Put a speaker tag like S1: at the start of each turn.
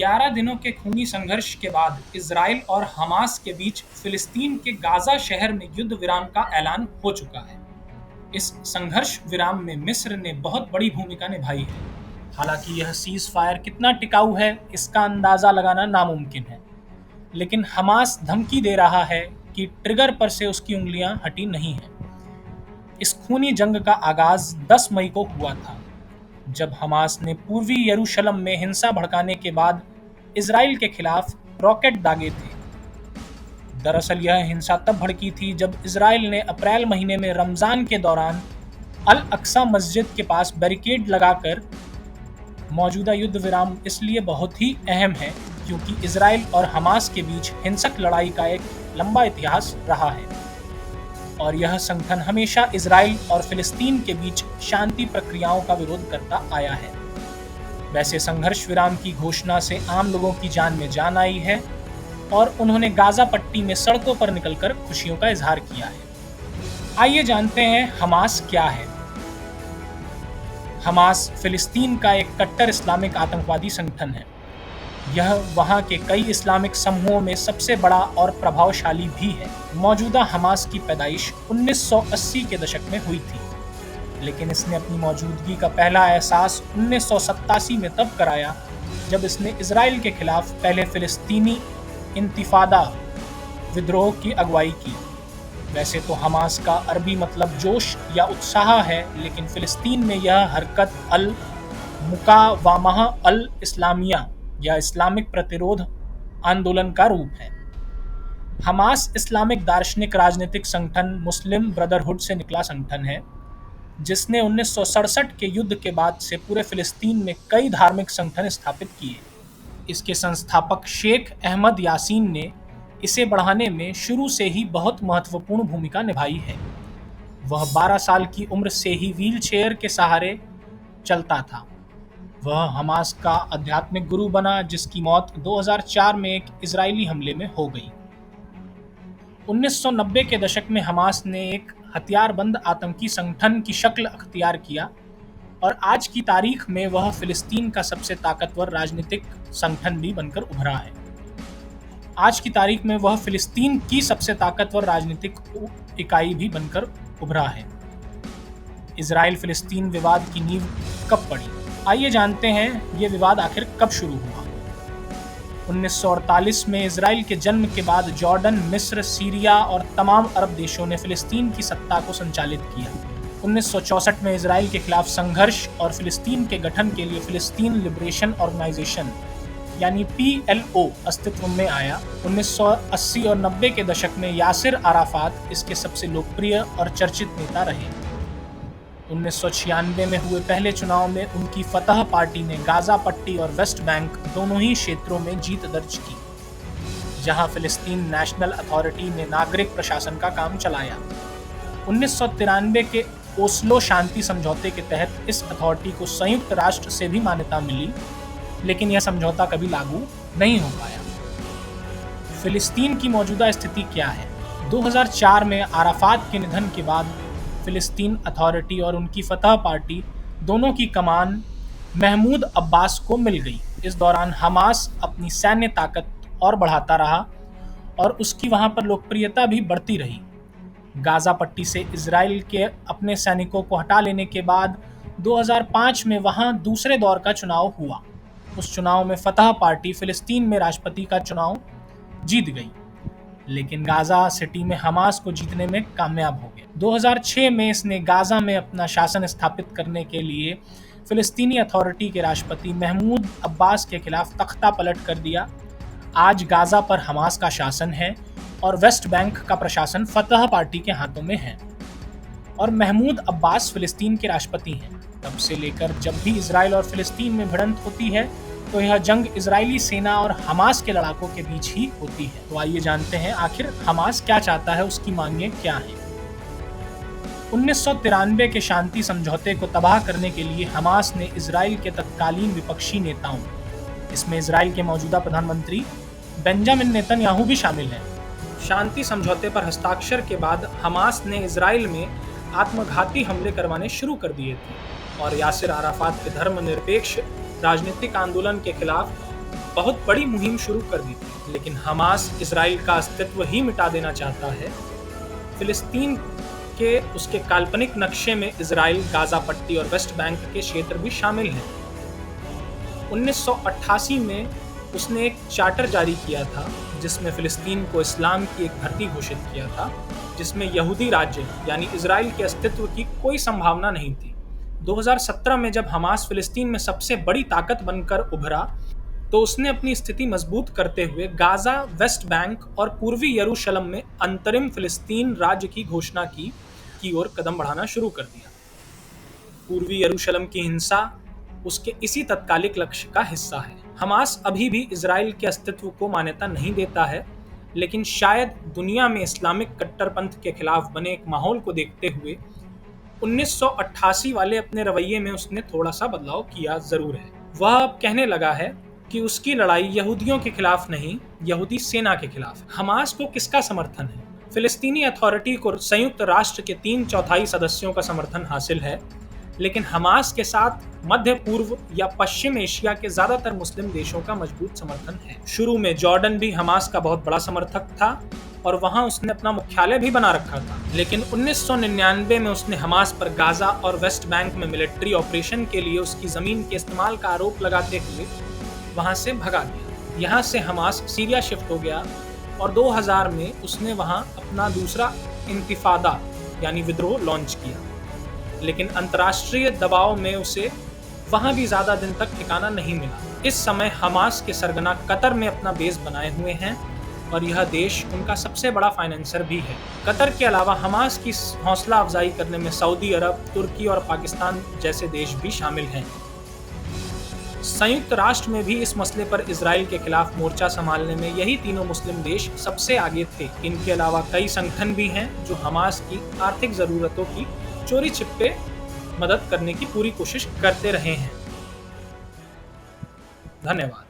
S1: 11 दिनों के खूनी संघर्ष के बाद इजराइल और हमास के बीच फिलिस्तीन के गाजा शहर में युद्ध विराम का ऐलान हो चुका है। इस संघर्ष विराम में मिस्र ने बहुत बड़ी भूमिका निभाई है। हालांकि यह सीज फायर कितना टिकाऊ है, इसका अंदाजा लगाना नामुमकिन है, लेकिन हमास धमकी दे रहा है कि ट्रिगर पर से उसकी उंगलियां हटी नहीं हैं। इस खूनी जंग का आगाज 10 मई को हुआ था, जब हमास ने पूर्वी यरूशलेम में हिंसा भड़काने के बाद इजराइल के खिलाफ रॉकेट दागे थे। दरअसल यह हिंसा तब भड़की थी जब इजराइल ने अप्रैल महीने में रमजान के दौरान अल अक्सा मस्जिद के पास बैरिकेड लगाकर मौजूदा युद्ध विराम इसलिए बहुत ही अहम है क्योंकि इजराइल और हमास के बीच हिंसक लड़ाई का एक लंबा इतिहास रहा है और यह संगठन हमेशा इजराइल और फिलिस्तीन के बीच शांति प्रक्रियाओं का विरोध करता आया है। वैसे संघर्ष विराम की घोषणा से आम लोगों की जान में जान आई है और उन्होंने गाजा पट्टी में सड़कों पर निकलकर खुशियों का इजहार किया है। आइए जानते हैं हमास क्या है। हमास फिलिस्तीन का एक कट्टर इस्लामिक आतंकवादी संगठन है। यह वहां के कई इस्लामिक समूहों में सबसे बड़ा और प्रभावशाली भी है। मौजूदा हमास की पैदाइश 1980 के दशक में हुई थी, लेकिन इसने अपनी मौजूदगी का पहला एहसास 1987 में तब कराया जब इसने इजराइल के खिलाफ पहले फिलिस्तीनी इंतिफादा विद्रोह की अगुवाई की। वैसे तो हमास का अरबी मतलब जोश या उत्साह है, लेकिन फिलिस्तीन में यह हरकत अल मुकावामह अल इस्लामिया या इस्लामिक प्रतिरोध आंदोलन का रूप है। हमास इस्लामिक दार्शनिक राजनीतिक संगठन मुस्लिम ब्रदरहुड से निकला संगठन है, जिसने 1967 के युद्ध के बाद से पूरे फिलिस्तीन में कई धार्मिक संगठन स्थापित किए। इसके संस्थापक शेख अहमद यासीन ने इसे बढ़ाने में शुरू से ही बहुत महत्वपूर्ण भूमिका निभाई है। वह 12 साल की उम्र से ही व्हील चेयर के सहारे चलता था। वह हमास का आध्यात्मिक गुरु बना, जिसकी मौत 2004 में एक इजरायली हमले में हो गई। 1990 के दशक में हमास ने एक हथियारबंद आतंकी संगठन की शक्ल अख्तियार किया और आज की तारीख में वह फिलिस्तीन का सबसे ताकतवर राजनीतिक संगठन भी बनकर उभरा है। आज की तारीख में वह फिलिस्तीन की सबसे ताकतवर राजनीतिक इकाई भी बनकर उभरा है। इजराइल फिलिस्तीन विवाद की नींव कब पड़ी? आइए जानते हैं ये विवाद आखिर कब शुरू हुआ। 1948 में इजराइल के जन्म के बाद जॉर्डन, मिस्र, सीरिया और तमाम अरब देशों ने फिलिस्तीन की सत्ता को संचालित किया। 1964 में इजराइल के खिलाफ संघर्ष और फिलिस्तीन के गठन के लिए फिलिस्तीन लिबरेशन ऑर्गेनाइजेशन यानी PLO अस्तित्व में आया। 1980 और 90 के दशक में यासिर अराफात इसके सबसे लोकप्रिय और चर्चित नेता रहे। 1996 में हुए पहले चुनाव में उनकी फतह पार्टी ने गाजा पट्टी और वेस्ट बैंक दोनों ही क्षेत्रों में जीत दर्ज की, जहां फिलिस्तीन नेशनल अथॉरिटी ने नागरिक प्रशासन का काम चलाया। 1993 के ओस्लो शांति समझौते के तहत इस अथॉरिटी को संयुक्त राष्ट्र से भी मान्यता मिली, लेकिन यह समझौता कभी लागू नहीं हो पाया। फिलिस्तीन की मौजूदा स्थिति क्या है? 2004 में अराफात के निधन के बाद फिलिस्तीन अथॉरिटी और उनकी फतह पार्टी दोनों की कमान महमूद अब्बास को मिल गई। इस दौरान हमास अपनी सैन्य ताकत और बढ़ाता रहा और उसकी वहां पर लोकप्रियता भी बढ़ती रही। गाजा पट्टी से इजराइल के अपने सैनिकों को हटा लेने के बाद 2005 में वहां दूसरे दौर का चुनाव हुआ। उस चुनाव में फतह पार्टी फिलिस्तीन में राष्ट्रपति का चुनाव जीत गई, लेकिन गाजा सिटी में हमास को जीतने में कामयाब हो गया। 2006 में इसने गाजा में अपना शासन स्थापित करने के लिए फिलिस्तीनी अथॉरिटी के राष्ट्रपति महमूद अब्बास के खिलाफ तख्ता पलट कर दिया। आज गाजा पर हमास का शासन है और वेस्ट बैंक का प्रशासन फतह पार्टी के हाथों में है और महमूद अब्बास फिलिस्तीन के राष्ट्रपति हैं। तब से लेकर जब भी इजराइल और फिलिस्तीन में भिड़ंत होती है तो यह जंग इजरायली सेना और हमास के लड़ाकों के बीच ही होती है। तो आइए जानते हैं आखिर हमास क्या चाहता है, उसकी मांगें क्या हैं। 1993 के शांति समझौते को तबाह करने के लिए हमास ने इजराइल के तत्कालीन विपक्षी नेताओं, इसमें इजराइल के मौजूदा प्रधानमंत्री बेंजामिन नेतन्याहू भी शामिल हैं, शांति समझौते पर हस्ताक्षर के बाद हमास ने इजराइल में आत्मघाती हमले करवाने शुरू कर दिए थे और यासिर अराफात के धर्मनिरपेक्ष राजनीतिक आंदोलन के खिलाफ बहुत बड़ी मुहिम शुरू कर दी थी, लेकिन हमास इसराइल का अस्तित्व ही मिटा देना चाहता है। फिलिस्तीन के उसके काल्पनिक नक्शे में इसराइल, गाजा पट्टी और वेस्ट बैंक के क्षेत्र भी शामिल हैं। 1988 में उसने एक चार्टर जारी किया था जिसमें फिलिस्तीन को इस्लाम की एक धरती घोषित किया था, जिसमें यहूदी राज्य यानी इजराइल के अस्तित्व की कोई संभावना नहीं थी। 2017 में जब हमास फिलिस्तीन में सबसे बड़ी ताकत बनकर उभरा, तो उसने अपनी स्थिति मजबूत करते हुए गाजा, वेस्ट बैंक और पूर्वी यरूशलेम में अंतरिम फिलिस्तीन राज्य की घोषणा की ओर कदम बढ़ाना शुरू कर दिया। पूर्वी यरूशलेम की हिंसा उसके इसी तत्कालिक लक्ष्य का हिस्सा है। हमास अभी भी इजराइल के अस्तित्व को मान्यता नहीं देता है, लेकिन शायद दुनिया में इस्लामिक कट्टरपंथ के खिलाफ बने एक माहौल को देखते हुए 1988 वाले अपने रवैये में उसने थोड़ा सा बदलाव किया जरूर है। वह अब कहने लगा है कि उसकी लड़ाई यहूदियों के खिलाफ नहीं, यहूदी सेना के खिलाफ। हमास को किसका समर्थन है? फिलिस्तीनी अथॉरिटी को संयुक्त राष्ट्र के 3/4 सदस्यों का समर्थन हासिल है, लेकिन हमास के साथ मध्य पूर्व या पश्चिम एशिया के ज्यादातर मुस्लिम देशों का मजबूत समर्थन है। शुरू में जॉर्डन भी हमास का बहुत बड़ा समर्थक था और वहां उसने अपना मुख्यालय भी बना रखा था, लेकिन 1999 में उसने हमास पर गाजा और वेस्ट बैंक में मिलिट्री ऑपरेशन के लिए उसकी जमीन के इस्तेमाल का आरोप लगाते हुए वहां से भगा दिया। यहाँ से हमास सीरिया शिफ्ट हो गया और 2000 में उसने वहां अपना दूसरा इंतिफादा यानी विद्रोह लॉन्च किया, लेकिन अंतर्राष्ट्रीय दबाव में उसे वहां भी ज्यादा दिन तक ठिकाना नहीं मिला। इस समय हमास के सरगना कतर में अपना बेस बनाए हुए हैं और यह देश उनका सबसे बड़ा फाइनेंसर भी है। कतर के अलावा हमास की हौसला अफजाई करने में सऊदी अरब, तुर्की और पाकिस्तान जैसे देश भी शामिल हैं। संयुक्त राष्ट्र में भी इस मसले पर इजराइल के खिलाफ मोर्चा संभालने में यही तीनों मुस्लिम देश सबसे आगे थे। इनके अलावा कई संगठन भी हैं जो हमास की आर्थिक जरूरतों की चोरी छिपे मदद करने की पूरी कोशिश करते रहे हैं। धन्यवाद।